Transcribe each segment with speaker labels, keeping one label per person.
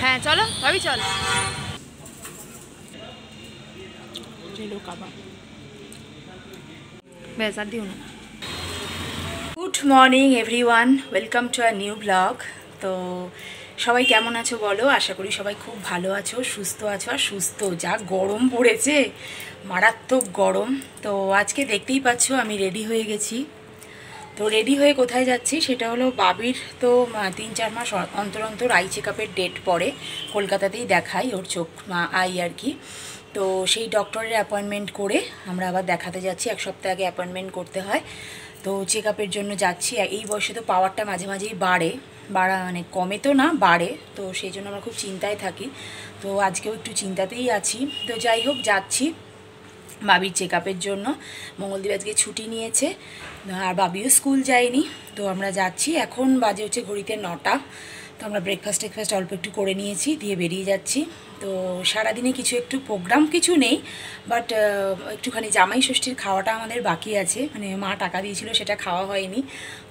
Speaker 1: হ্যাঁ চলো ভাবি চল। চেলো কাবাব ব্যাস আর দিও না। Good morning everyone, welcome to a new blog. তো সবাই কেমন আছো বলো? আশা করি সবাই খুব ভালো আছো, সুস্থ আছো। আর সুস্থ, যা গরম পড়েছে, মারাত্মক গরম। তো আজকে দেখতেই পাচ্ছ আমি রেডি হয়ে গেছি। তো রেডি হয়ে কোথায় যাচ্ছি সেটা হলো, বাবির তো 3-4 মাস অন্তর অন্তর আই চেক আপের ডেট পড়ে, কলকাতাতেই দেখাই ওর চোখ আই আর কি। তো সেই ডক্টরের অ্যাপয়েন্টমেন্ট করে আমরা আবার দেখাতে যাচ্ছি। 1 সপ্তাহ আগে অ্যাপয়েন্টমেন্ট করতে হয়। তো চেক আপের জন্য যাচ্ছি। এই বয়সে তো পাওয়ারটা মাঝে মাঝেই বাড়া মানে কমে তো না, বাড়ে। তো সেই জন্য আমরা খুব চিন্তায় থাকি। তো আজকেও একটু চিন্তাতেই আছি। তো যাই হোক, যাচ্ছি বাবির চেক আপের জন্য। মঙ্গলদ্বীপ আজকে ছুটি নিয়েছে আর বাবিও স্কুল যায়নি। তো আমরা যাচ্ছি। এখন বাজে হচ্ছে ঘড়িতে 9টা। তো আমরা ব্রেকফাস্ট অল্প একটু করে নিয়েছি, দিয়ে বেরিয়ে যাচ্ছি। তো সারাদিনে কিছু একটু প্রোগ্রাম কিছু নেই, বাট একটুখানি জামাই ষষ্ঠীর খাওয়াটা আমাদের বাকি আছে। মানে মা টাকা দিয়েছিল, সেটা খাওয়া হয়নি।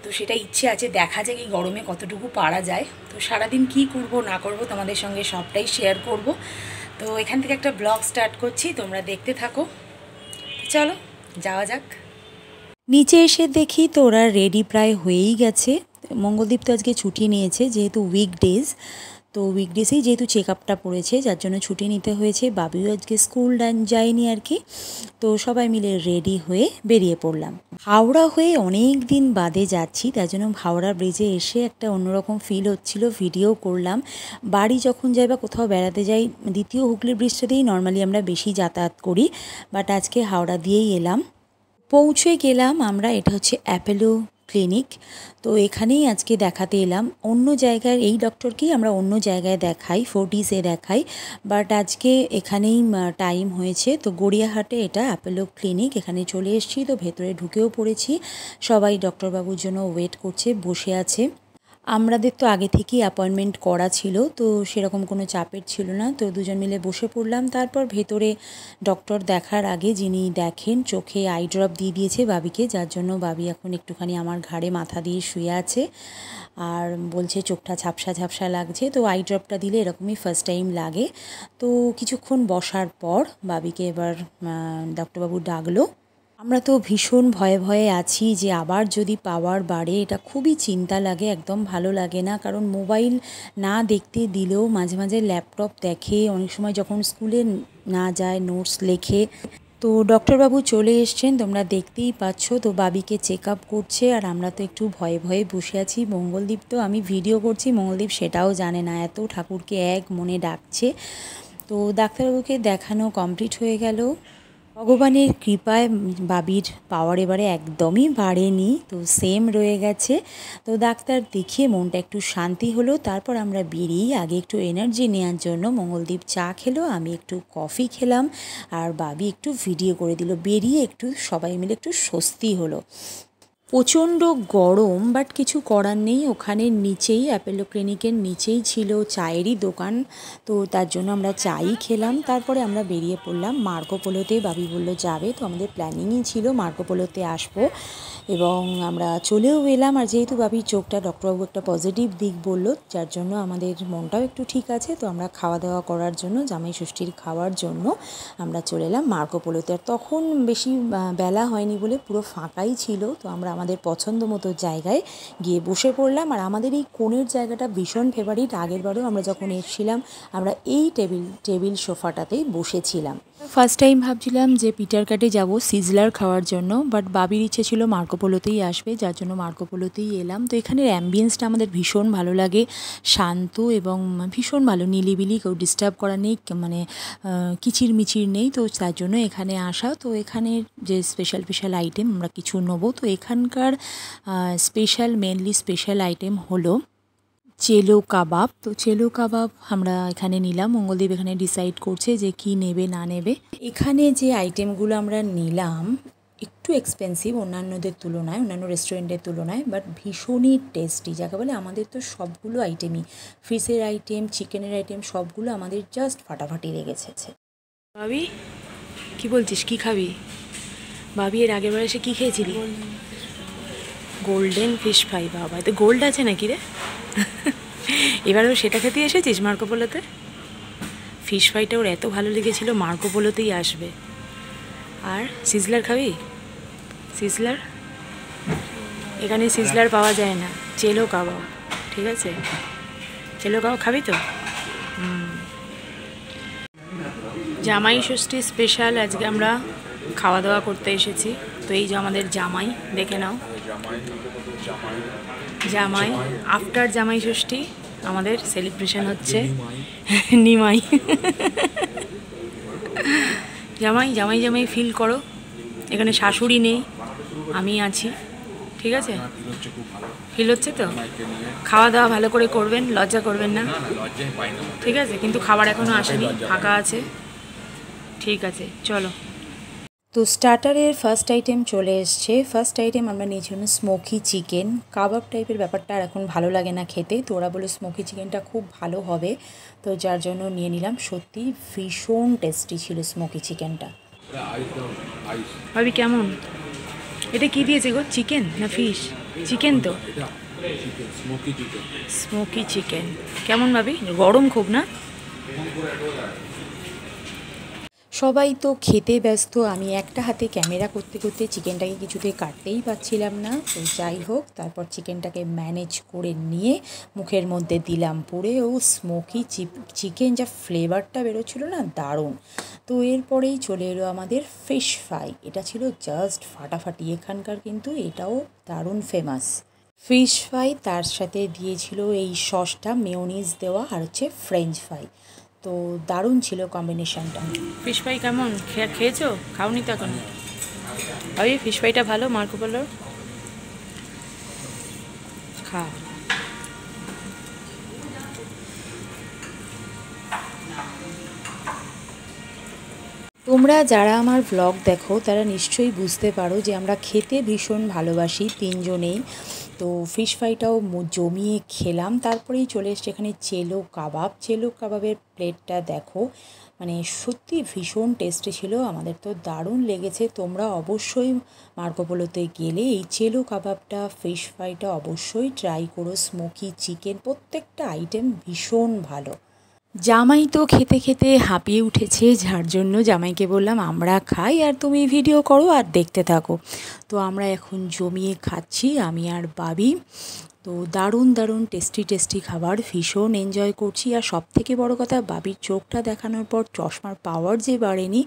Speaker 1: তো সেটা ইচ্ছে আছে, দেখা যাক এই গরমে কতটুকু পারা যায়। তো সারাদিন কি করব না করব তোমাদের সঙ্গে সবটাই শেয়ার করব। তো এখান থেকে একটা ব্লগ স্টার্ট করছি, তোমরা দেখতে থাকো। চলো যাওয়া যাক। নিচে এসে দেখি তো ওরা রেডি প্রায় হয়েই গেছে। মঙ্গলদ্বীপ তো আজকে ছুটি নিয়েছে, যেহেতু উইকডেজ। তো উইকডেজেই যেহেতু চেক আপটা পড়েছে, যার জন্য ছুটি নিতে হয়েছে। বাবিও আজকে স্কুল যায়নি আর কি। তো সবাই মিলে রেডি হয়ে বেরিয়ে পড়লাম। হাওড়া হয়ে অনেক দিন বাদে যাচ্ছি, তার জন্য হাওড়া ব্রিজে এসে একটা অন্যরকম ফিল হচ্ছিল। ভিডিও করলাম। বাড়ি যখন যাই বা কোথাও বেড়াতে যাই, দ্বিতীয় হুগলি ব্রিজটা দিয়েই নর্মালি আমরা বেশি যাতায়াত করি, বাট আজকে হাওড়া দিয়েই এলাম। পৌঁছে গেলাম আমরা, এটা হচ্ছে অ্যাপোলো ক্লিনিক। তো এখানেই আজকে দেখাতে এলাম। অন্য জায়গায় এই ডক্টরকেই আমরা অন্য জায়গায় দেখাই, ফোর্টিসে দেখাই, বাট আজকে এখানেই টাইম হয়েছে। তো গড়িয়াহাটে এটা অ্যাপোলো ক্লিনিক, এখানে চলে এসেছি। তো ভেতরে ঢুকেও পড়েছি। সবাই ডক্টরবাবুর জন্য ওয়েট করছে, বসে আছে। আমাদের তো আগে থেকেই অ্যাপয়েন্টমেন্ট করা ছিল, তো সেরকম কোনো চাপের ছিল না। তো দুজন মিলে বসে পড়লাম। তারপর ভেতরে ডক্টর দেখার আগে যিনি দেখেন, চোখে আই ড্রপ দিয়ে দিয়েছে বাবিকে, যার জন্য বাবি এখন একটুখানি আমার ঘাড়ে মাথা দিয়ে শুয়ে আছে। আর বলছে চোখটা ঝাপসা ঝাপসা লাগছে। তো আই ড্রপটা দিলে এরকমই ফার্স্ট টাইম লাগে। তো কিছুক্ষণ বসার পর বাবিকে এবার ডক্টরবাবু ডাকলো। আমরা তো ভীষণ ভয়ে ভয়ে আছি যে আবার যদি পাওয়ার বাড়ে, এটা খুবই চিন্তা লাগে, একদম ভালো লাগে না। কারণ মোবাইল না দেখতে দিলেও মাঝে মাঝে ল্যাপটপ দেখে, অনেক সময় যখন স্কুলে না যায় নোটস লেখে। তো ডক্টরবাবু চলে এসছেন, তোমরা দেখতেই পাচ্ছ। তো বাবিকে চেক আপ করছে আর আমরা তো একটু ভয়ে ভয়ে বসে আছি। মঙ্গলদ্বীপ তো আমি ভিডিও করছি, মঙ্গলদ্বীপ সেটাও জানে না, এত ঠাকুরকে এক মনে ডাকছে। তো ডাক্তারবাবুকে দেখানো কমপ্লিট হয়ে গেল। ভগবানের কৃপায় বাবির পাওয়ার এবারে একদমই বাড়েনি, তো সেম রয়ে গেছে। তো ডাক্তার দেখিয়ে মনটা একটু শান্তি হলো। তারপর আমরা বেরিয়ে আগে একটু এনার্জি নেওয়ার জন্য মঙ্গলদ্বীপ চা খেলো, আমি একটু কফি খেলাম, আর বাবি একটু ভিডিও করে দিল। বেরিয়ে একটু সবাই মিলে একটু স্বস্তি হলো। প্রচণ্ড গরম, বাট কিছু করার নেই। ওখানে নিচেই অ্যাপোলো ক্লিনিকের নিচেই ছিল চায়েরই দোকান, তো তার জন্য আমরা চাই খেলাম। তারপরে আমরা বেরিয়ে পড়লাম মার্কোপোলোতে। বাবি বলল যাবে, তো আমাদের প্ল্যানিংই ছিল মার্কোপোলোতে আসবো, এবং আমরা চলেও এলাম। আর যেহেতু বাবির চোখটা ডক্টরবাবু একটা পজিটিভ দিক বললো, যার জন্য আমাদের মনটাও একটু ঠিক আছে। তো আমরা খাওয়া দাওয়া করার জন্য, জামাই ষষ্ঠীর খাওয়ার জন্য আমরা চলে এলাম মার্কোপোলোতে। আর তখন বেশি বেলা হয়নি বলে পুরো ফাঁকাই ছিল। তো আমরা আমাদের পছন্দ মতো জায়গায় গিয়ে বসে পড়লাম। আর আমাদের এই কোণের জায়গাটা ভীষণ ফেভারিট। আগেরবারেও আমরা যখন এসেছিলাম, আমরা এই টেবিল সোফাটাতেই বসেছিলাম। ফার্স্ট টাইম ভাবছিলাম যে পিটার কাটে যাব সিজলার খাওয়ার জন্য, বাট বাবির ইচ্ছে ছিল মার্কোপোলোতেই আসবে, যার জন্য মার্কোপোলোতেই এলাম। তো এখানের অ্যাম্বিয়েন্সটা আমাদের ভীষণ ভালো লাগে, শান্ত এবং ভীষণ ভালো, নিলিবিলি, কেউ ডিস্টার্ব করা নেই, মানে কিচির মিচির নেই। তো তার জন্য এখানে আসা। তো এখানের যে স্পেশাল আইটেম আমরা কিছু নেবো। তো এখানকার মেনলি স্পেশাল আইটেম হলো চেলো কাবাব। তো চেলো কাবাব আমরা এখানে নিলাম। মঙ্গলদ্বীপ এখানে ডিসাইড করছে যে কি নেবে না নেবে। এখানে যে আইটেমগুলো আমরা নিলাম একটু এক্সপেন্সিভ অন্যান্যদের তুলনায়, অন্যান্য রেস্টুরেন্টের তুলনায়, বাট ভীষণই টেস্টি। যাকে বলে আমাদের তো সবগুলো আইটেমই, ফিশের আইটেম, চিকেনের আইটেম, সবগুলো আমাদের জাস্ট ফাটাফাটি লেগেছে। ভাবি কি বলছিস, কি খাবি? ভাবি এর আগের বার এসে কী খেয়েছিলি? Golden fish fry. বাবা, এতে গোল্ড আছে নাকি রে? এবারেও সেটা খেতে এসেছিস মার্কোপোলোতে? ফিশ ফ্রাইটা ওর এত ভালো লেগেছিল, মার্কোপোলোতেই আসবে। আর সিজলার খাবি? সিজলার এখানে সিজলার পাওয়া যায় না, চেলো কাবাব। ঠিক আছে, চেলো কাবাব খাবি তো? জামাই ষষ্ঠী স্পেশাল আজকে আমরা খাওয়া দাওয়া করতে এসেছি। তো এই যে আমাদের জামাই, দেখে নাও, জামাই আফটার জামাই ষষ্ঠী আমাদের সেলিব্রেশন হচ্ছে। নিমাই জামাই জামাই জামাই ফিল করো। এখানে শাশুড়ি নেই, আমি আছি। ঠিক আছে, ফিল হচ্ছে তো? খাওয়া দাওয়া ভালো করে করবেন, লজ্জা করবেন না। ঠিক আছে, কিন্তু খাবার এখনও আসেনি, ফাঁকা আছে। ঠিক আছে, চলো। তো স্টার্টারের ফার্স্ট আইটেম চলে এসছে। ফার্স্ট আইটেম আমরা নিয়েছিলাম স্মোকি চিকেন। কাবাব টাইপের ব্যাপারটা আর এখন ভালো লাগে না খেতে, তো ওরা বলে স্মোকি চিকেনটা খুব ভালো হবে, তো যার জন্য নিয়ে নিলাম। সত্যি ভীষণ টেস্টি ছিল স্মোকি চিকেনটা। ভাবি কেমন? এটা কি দিয়েছে গো, চিকেন না ফিশ? চিকেন তো, স্মোকি চিকেন। কেমন ভাবি? গরম খুব না? সবাই তো খেতে ব্যস্ত, আমি একটা হাতে ক্যামেরা করতে করতে চিকেনটাকে কিছুতে কাটতেই পারছিলাম না। তো যাই হোক, তারপর চিকেনটাকে ম্যানেজ করে নিয়ে মুখের মধ্যে দিলাম পুরে। ও স্মোকি চিকেন যা ফ্লেভারটা বেরোচ্ছিল না, দারুণ। তো এরপরেই চলে এলো আমাদের ফিশ ফ্রাই। এটা ছিল জাস্ট ফাটাফাটি, এখানকার কিন্তু এটাও দারুণ ফেমাস ফিশ ফ্রাই। তার সাথে দিয়েছিল এই সসটা, মেয়োনিজ দেওয়া, আর হচ্ছে ফ্রেঞ্চ ফ্রাই। তো দারুণ ছিল কম্বিনেশনটা। ফিশ ফ্রাই কেমন খেয়েছো? খাওনি তো এখনো? ওই ফিশ ফ্রাইটা ভালো মার্কোপোলোর, খা। তোমরা যারা আমার ব্লগ দেখো তারা নিশ্চয়ই বুঝতে পারো যে আমরা খেতে ভীষণ ভালোবাসি তিনজনেই। তো ফিশ ফ্রাইটাও জমিয়ে খেলাম। তারপরেই চলে এসছে এখানে চেলো কাবাব। চেলো কাবাবের প্লেটটা দেখো, মানে সত্যি ভীষণ টেস্টি ছিল, আমাদের তো দারুণ লেগেছে। তোমরা অবশ্যই মার্কোপোলোতে গেলে এই চেলো কাবাবটা, ফিশ ফ্রাইটা অবশ্যই ট্রাই করো। স্মোকি চিকেন, প্রত্যেকটা আইটেম ভীষণ ভালো। জামাই তো খেতে খেতে হাঁপিয়ে উঠেছে, যার জন্য জামাইকে বললাম আমরা খাই আর তুমি ভিডিও করো আর দেখতে থাকো। তো আমরা এখন জমিয়ে খাচ্ছি, আমি আর বাবি। তো দারুণ দারুণ টেস্টি টেস্টি খাবার, ভীষণ এনজয় করছি। আর সব থেকে বড়ো কথা, বাবির চোখটা দেখানোর পর চশমার পাওয়ার যে বাড়েনি,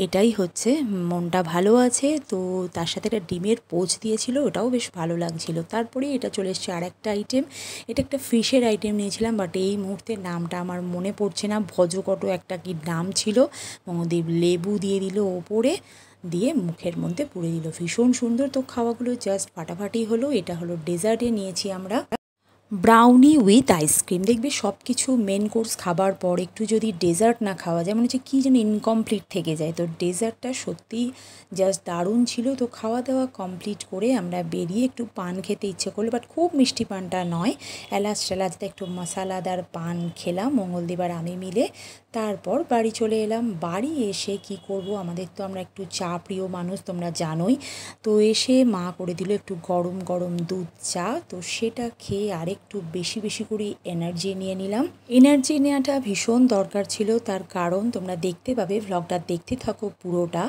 Speaker 1: এটাই হচ্ছে, মনটা ভালো আছে। তো তার সাথে একটা ডিমের পোচ দিয়েছিল, ওটাও বেশ ভালো লাগছিল। তারপরে এটা চলে এসছে আর একটা আইটেম, এটা একটা ফিশের আইটেম নিয়েছিলাম, বাট এই মুহূর্তে নামটা আমার মনে পড়ছে না। ভজকটো একটা কি নাম ছিল। মঙ্গলদীপ লেবু দিয়ে দিল ওপরে, দিয়ে মুখের মধ্যে পুড়ে দিল, ভীষণ সুন্দর। তো খাওয়াগুলো জাস্ট ফাটাফাটি হলো। এটা হলো ডেজার্টে নিয়েছি আমরা ব্রাউনি উইথ আইসক্রিম। দেখবে সব কিছু মেন কোর্স খাবার পর একটু যদি ডেজার্ট না খাওয়া যায়, মনে হচ্ছে কী যেন ইনকমপ্লিট থেকে যায়। তো ডেজার্টটা সত্যিই জাস্ট দারুণ ছিল। তো খাওয়া দাওয়া কমপ্লিট করে আমরা বেরিয়ে একটু পান খেতে ইচ্ছে করলো, বাট খুব মিষ্টি পানটা নয়, এলাচ টেলাচটা একটু মশালাদার পান খেলাম মঙ্গলদীপ আর আমি মিলে। তারপর বাড়ি চলে এলাম। বাড়ি এসে কি করব, আমাদের তো আমরা একটু চা প্রিয় মানুষ, তোমরা জানোই। তো এসে মা করে দিল একটু গরম গরম দুধ চা। তো সেটা খেয়ে আরেকটু বেশি বেশি করে এনার্জি নিয়ে নিলাম। এনার্জি নেওয়াটা ভীষণ দরকার ছিল, তার কারণ তোমরা দেখতে পাবে, ভ্লগটা দেখতে থাকো পুরোটা।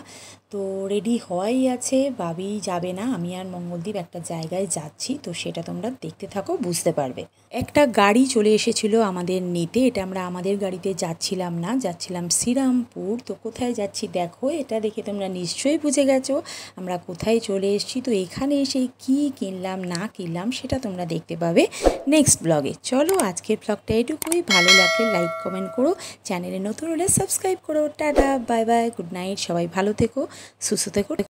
Speaker 1: তো রেডি হওয়াই আছে, বাবি যাবে না, আমি আর মঙ্গলদীপ একটা জায়গায় যাচ্ছি, তো সেটা তোমরা দেখতে থাকো, বুঝতে পারবে। একটা গাড়ি চলে এসেছিল আমাদের নিতে, এটা আমরা আমাদের গাড়িতে যাচ্ছিলাম না, যাচ্ছিলাম শ্রীরামপুর। তো কোথায় যাচ্ছি দেখো, এটা দেখে তোমরা নিশ্চয়ই বুঝে গেছো আমরা কোথায় চলে এসেছি। তো এখানে এসে কি কিনলাম না কিনলাম সেটা তোমরা দেখতে পাবে নেক্সট ব্লগে। চলো আজকের ব্লগটা এটুকুই, ভালো লাগলে লাইক কমেন্ট করো, চ্যানেলে নতুন হলে সাবস্ক্রাইব করো। Tata, bye bye, good night, সবাই ভালো থেকো, সুস্থ থেকো।